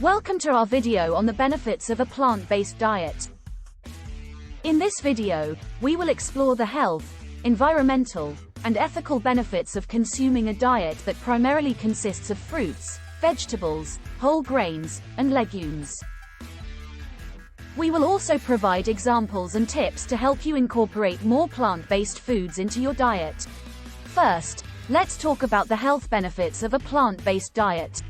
Welcome to our video on the benefits of a plant-based diet. In this video, we will explore the health, environmental, and ethical benefits of consuming a diet that primarily consists of fruits, vegetables, whole grains, and legumes. We will also provide examples and tips to help you incorporate more plant-based foods into your diet. First, let's talk about the health benefits of a plant-based diet.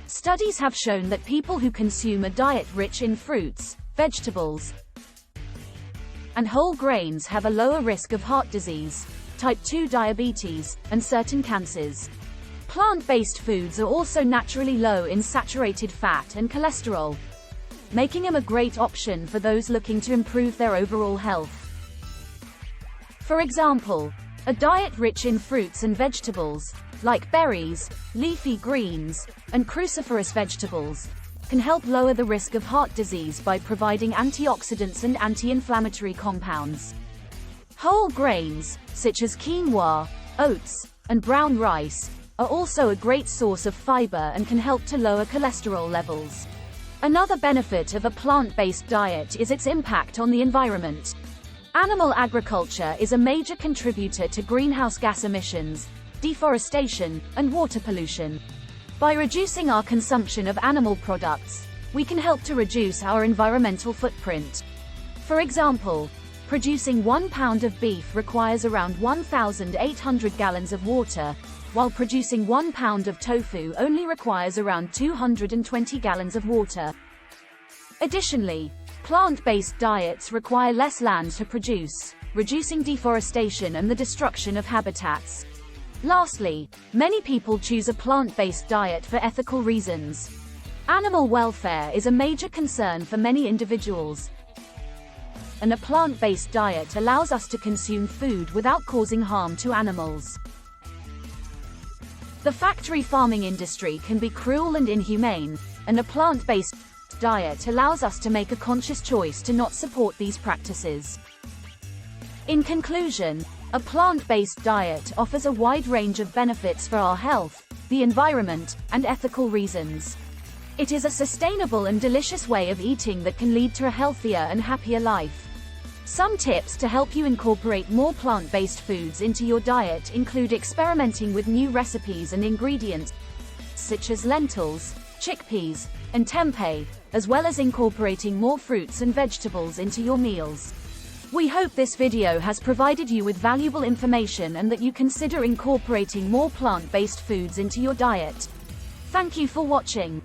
Studies have shown that people who consume a diet rich in fruits, vegetables, and whole grains have a lower risk of heart disease, type 2 diabetes, and certain cancers. Plant-based foods are also naturally low in saturated fat and cholesterol, making them a great option for those looking to improve their overall health. For example, a diet rich in fruits and vegetables, like berries, leafy greens, and cruciferous vegetables, can help lower the risk of heart disease by providing antioxidants and anti-inflammatory compounds. Whole grains, such as quinoa, oats, and brown rice, are also a great source of fiber and can help to lower cholesterol levels. Another benefit of a plant-based diet is its impact on the environment. Animal agriculture is a major contributor to greenhouse gas emissions, deforestation, and water pollution. By reducing our consumption of animal products, we can help to reduce our environmental footprint. For example, producing 1 pound of beef requires around 1,800 gallons of water, while producing 1 pound of tofu only requires around 220 gallons of water. Additionally, plant-based diets require less land to produce, reducing deforestation and the destruction of habitats. Lastly, many people choose a plant-based diet for ethical reasons. Animal welfare is a major concern for many individuals, and a plant-based diet allows us to consume food without causing harm to animals. The factory farming industry can be cruel and inhumane, and a plant-based diet allows us to make a conscious choice to not support these practices. In conclusion, a plant-based diet offers a wide range of benefits for our health, the environment, and ethical reasons. It is a sustainable and delicious way of eating that can lead to a healthier and happier life. Some tips to help you incorporate more plant-based foods into your diet include experimenting with new recipes and ingredients, such as lentils, chickpeas, and tempeh, as well as incorporating more fruits and vegetables into your meals. We hope this video has provided you with valuable information and that you consider incorporating more plant-based foods into your diet. Thank you for watching.